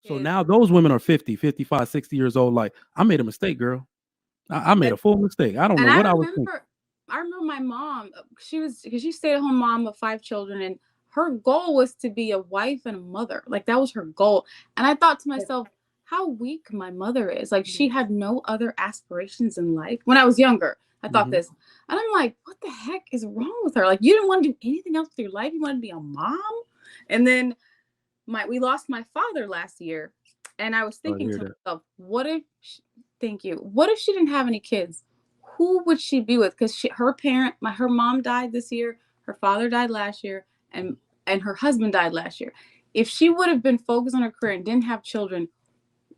So kids. now those women are 50, 55, 60 years old. Like, I made a mistake, girl. I made a full mistake. I don't know And what I was thinking. I remember my mom. She was because she stayed at home mom of 5 children, and her goal was to be a wife and a mother. Like that was her goal. And I thought to myself, how weak my mother is. Like she had no other aspirations in life. When I was younger, I thought Mhm. this, and I'm like, what the heck is wrong with her? Like you didn't want to do anything else with your life. You wanted to be a mom, and then we lost my father last year, and I was Sorry to thinking hear to that. myself, what if thank you, what if she didn't have any kids? Who would she be with? Because her mom died this year, her father died last year, and her husband died last year. If she would have been focused on her career and didn't have children,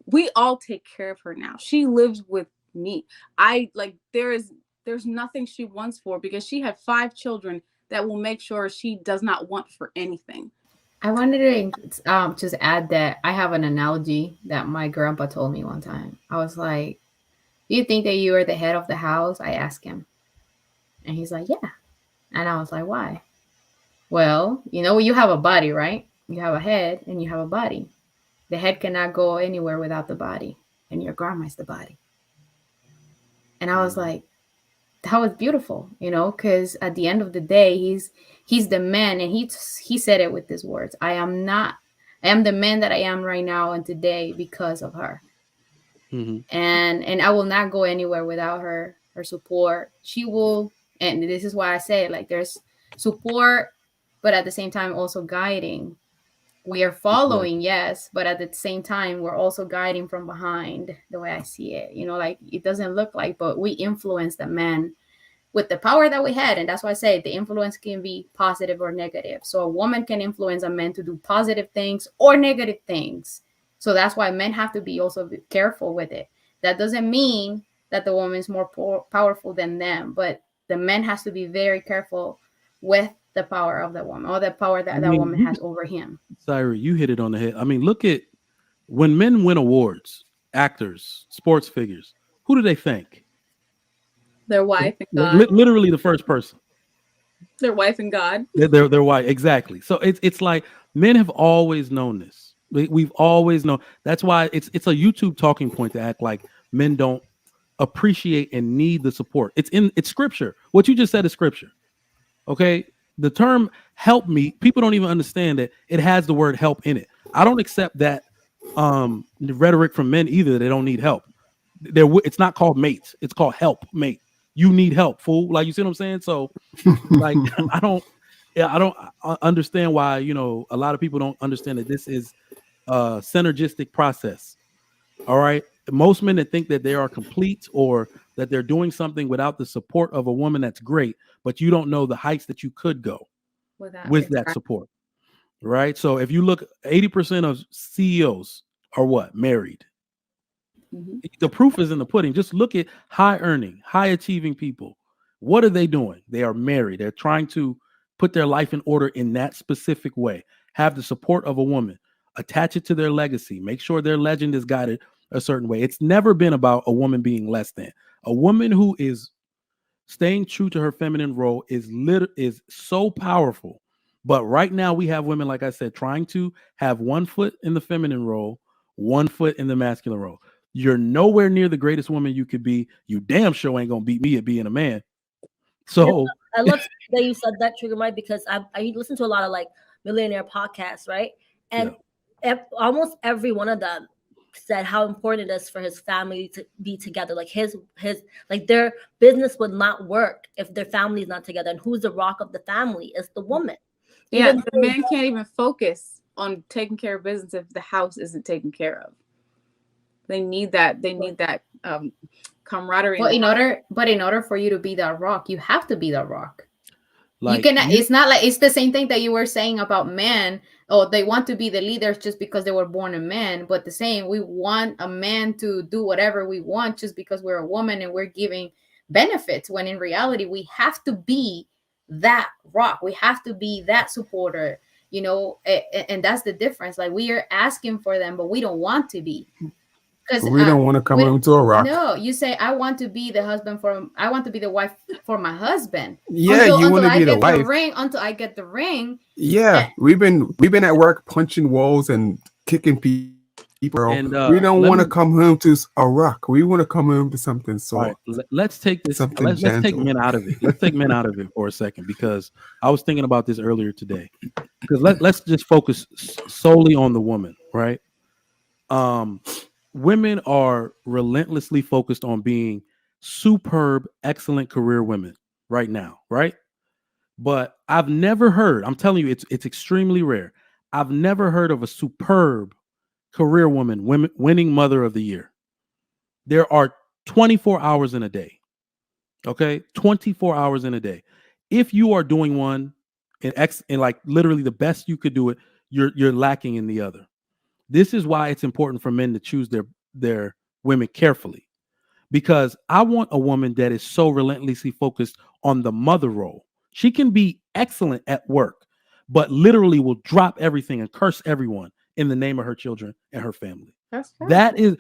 we all take care of her now. She lives with me. I like there's nothing she wants for because she had 5 children that will make sure she does not want for anything. I wanted to just add that I have an analogy that my grandpa told me one time. I was like, "Do you think that you are the head of the house?" I asked him, and he's like, "Yeah." And I was like, "Why?" Well, you have a body, right? You have a head and you have a body. The head cannot go anywhere without the body, and your grandma is the body. And I was like, that was beautiful, because at the end of the day, he's the man, and he said it with his words. I am the man that I am right now and today because of her. Mm-hmm. And I will not go anywhere without her support. She will, and this is why I say, like, there's support, but at the same time also guiding. We are Exactly. following, yes, but at the same time we're also guiding from behind, the way I see it. Like, it doesn't look like, but we influence the man with the power that we had. And that's why I say the influence can be positive or negative. So a woman can influence a man to do positive things or negative things. So that's why men have to be also careful with it. That doesn't mean that the woman is more powerful than them, but the man has to be very careful with the power of the woman, or the power I that that mean, woman has over him. Syrie, you hit it on the head. I mean, look at when men win awards, actors, sports figures. Who do they thank? Their wife and God. Literally the first person. Their wife and God. They're white. Exactly. So it's like men have always known this. We've always known. That's why it's a YouTube talking point to act like men don't appreciate and need the support. It's scripture. What you just said is scripture. Okay. The term help me, people don't even understand that it has the word help in it. I don't accept that rhetoric from men either. They don't need help. It's not called mates. It's called help mate. You need help, fool. Like, you see what I'm saying? So like I don't yeah, I don't understand why, a lot of people don't understand that this is a synergistic process. All right. Most men that think that they are complete or that they're doing something without the support of a woman, that's great, but you don't know the heights that you could go Without with that support. Right. So if you look, 80% of CEOs are what? Married. Mhm. The proof is in the pudding. Just look at high earning, high achieving people. What are they doing? They are married. They're trying to put their life in order in that specific way. Have the support of a woman, attach it to their legacy, make sure their legend is guided a certain way. It's never been about a woman being less than. A woman who is staying true to her feminine role is so powerful. But right now we have women, like I said, trying to have one foot in the feminine role, one foot in the masculine role. You're nowhere near the greatest woman you could be. You damn sure ain't gonna beat me at being a man. Yes, So I love that you said that, Trigger Mike, because I listen to a lot of like millionaire podcasts, right? yeah, And almost every one of them said how important it is for his family to be together. Like his like their business would not work if their family is not together. And who's the rock of the family? Is the woman. Yeah, Even the man can't even focus on taking care of business if the house isn't taken care of. They need that. They need that camaraderie in But the in house. order for you to be that rock, you have to be that rock. You like can. It's not like it's the same thing that you were saying about men. Oh, they want to be the leaders just because they were born a man. But the same, we want a man to do whatever we want just because we're a woman and we're giving benefits. When in reality, we have to be that rock. We have to be that supporter. And that's the difference. Like, we are asking for them, but we don't want to be. Because We don't want to come into a rock. no, you say I want to be the husband for I want to be the wife for my husband. Yeah, you want Until to I be the get the wife. ring, until I get the ring. Yeah, eh, we've been at work punching walls and kicking people Bro, And we don't let want to me come home to a rock. We want to come home to something all right. soft, Let's take this. something Let's take gentle. men out of it. Let's take men out of it for a second because I was thinking about this earlier today. Because let's just focus solely on the woman, right? Women are relentlessly focused on being superb, excellent career women right now, right? But I've never heard, I'm telling you, it's extremely rare. I've never heard of a superb career woman winning mother of the year. There are 24 hours in a day. Okay? 24 hours in a day. If you are doing one in like literally the best you could do it, you're lacking in the other. This is why it's important for men to choose their women carefully. Because I want a woman that is so relentlessly focused on the mother role. She can be excellent at work, but literally will drop everything and curse everyone in the name of her children and her family. That's fair. That is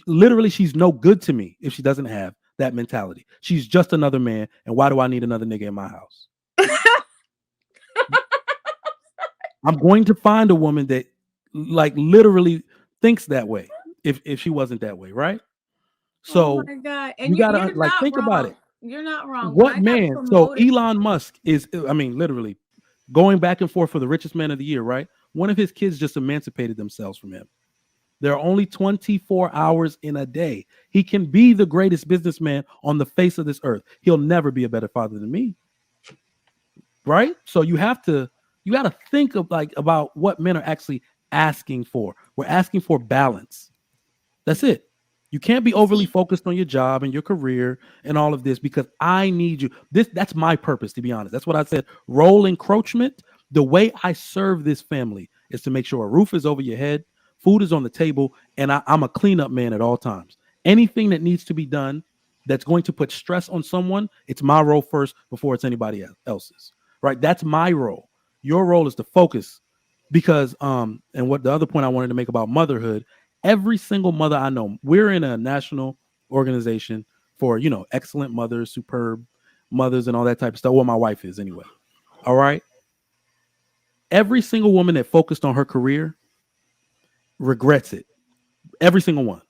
literally, she's no good to me if she doesn't have that mentality. She's just another man. And why do I need another nigga in my house? I'm going to find a woman that like literally thinks that way if she wasn't that way, right? So oh my God. And you gotta you're like not think wrong. about it. You're not wrong. What When I got man? So promoted, Elon Musk is, I mean, literally going back and forth for the richest man of the year, right? One of his kids just emancipated themselves from him. There are only 24 hours in a day. He can be the greatest businessman on the face of this earth. He'll never be a better father than me. Right? So you got to think of like about what men are actually asking for. We're asking for balance. That's it. You can't be overly focused on your job and your career and all of this because I need you. That's my purpose, to be honest. That's what I said. Role encroachment. The way I serve this family is to make sure a roof is over your head, food is on the table, and I'm a cleanup man at all times. Anything that needs to be done that's going to put stress on someone, it's my role first before it's anybody else's. Right? That's my role. Your role is to focus because and what the other point I wanted to make about motherhood, every single mother I know, we're in a national organization for, excellent mothers, superb mothers and all that type of stuff. Well, my wife is anyway. All right. Every single woman that focused on her career regrets it. Every single one.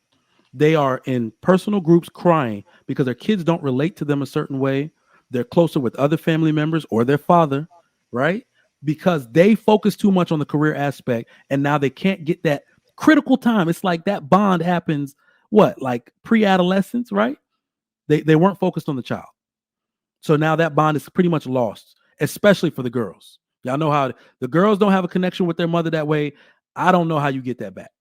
They are in personal groups crying because their kids don't relate to them a certain way. They're closer with other family members or their father, right? Because they focus too much on the career aspect and now they can't get that critical time. It's like that bond happens, like pre-adolescence, right? They weren't focused on the child. So now that bond is pretty much lost, especially for the girls. Y'all know how the girls don't have a connection with their mother that way. I don't know how you get that back.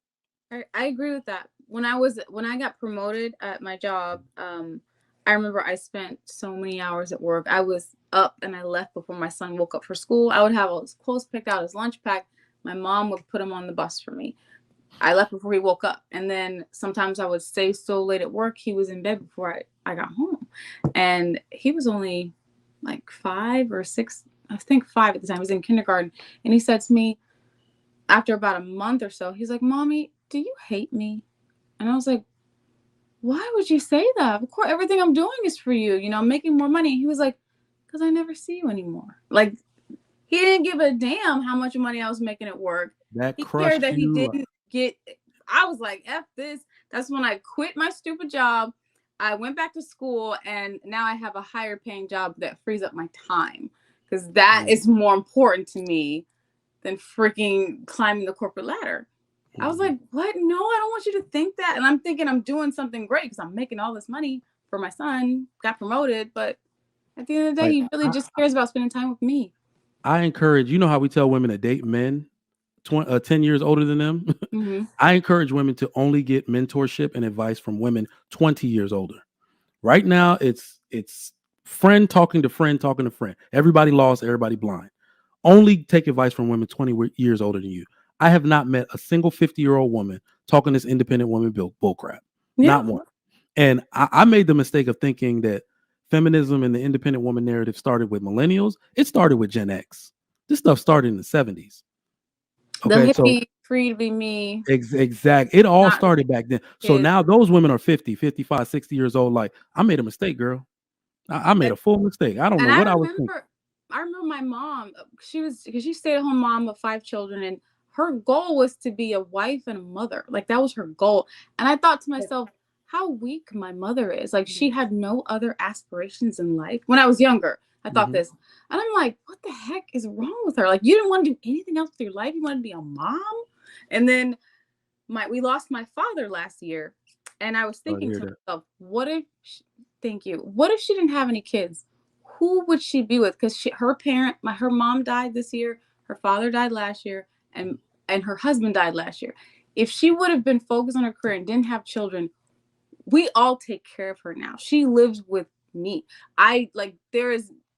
I agree with that. When I got promoted at my job, I remember I spent so many hours at work. I was up and I left before my son woke up for school. I would have all his clothes picked out, his lunch packed. My mom would put him on the bus for me. I left before he woke up. And then sometimes I would stay so late at work. He was in bed before I got home. And he was only like 5 or 6, I think 5 at the time. He was in kindergarten. And he said to me, after about a month or so, he's like, "Mommy, do you hate me?" And I was like, "Why would you say that? Of course, everything I'm doing is for you. I'm making more money." He was like, "Because I never see you anymore." Like, he didn't give a damn how much money I was making at work. That He crushed cared that he you. didn't get. I was like, F this. That's when I quit my stupid job. I went back to school and now I have a higher paying job that frees up my time because that is more important to me than freaking climbing the corporate ladder. I was like, what? No, I don't want you to think that. And I'm thinking I'm doing something great because I'm making all this money for my son, got promoted. But at the end of the day, he really just cares about spending time with me. I encourage, how we tell women to date men 10 years older than them. Mm-hmm. I encourage women to only get mentorship and advice from women 20 years older. Right now, it's friend talking to friend talking to friend. Everybody lost, everybody blind. Only take advice from women 20 years older than you. I have not met a single 50-year-old woman talking this independent woman bull crap. Yeah. Not one. And I made the mistake of thinking that feminism and the independent woman narrative started with millennials. It started with Gen X. This stuff started in the 70s. Okay, the hippie, free to be me. Exactly. It all started back then. So now those women are 50, 55, 60 years old. Like, I made a mistake, girl. I made a full mistake. I don't know what I was thinking. I remember my mom, because she stayed at home mom of 5 children, and her goal was to be a wife and a mother. Like that was her goal. And I thought to myself, how weak my mother is. Like she had no other aspirations in life. When I was younger, I thought Mhm. this. And I'm like, what the heck is wrong with her? Like you didn't want to do anything else with your life. You wanted to be a mom. And then we lost my father last year. And I was Sorry to thinking hear to that. myself, thank you. What if she didn't have any kids? Who would she be with? Because her mom died this year, her father died last year, and her husband died last year. If she would have been focused on her career and didn't have children, we all take care of her now. She lives with me.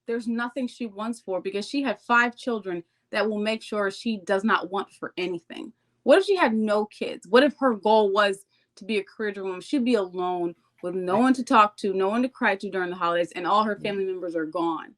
There's nothing she wants for because she had 5 children that will make sure she does not want for anything. What if she had no kids? What if her goal was to be a career woman? She'd be alone with no one to talk to, no one to cry to during the holidays, and all her family members are gone.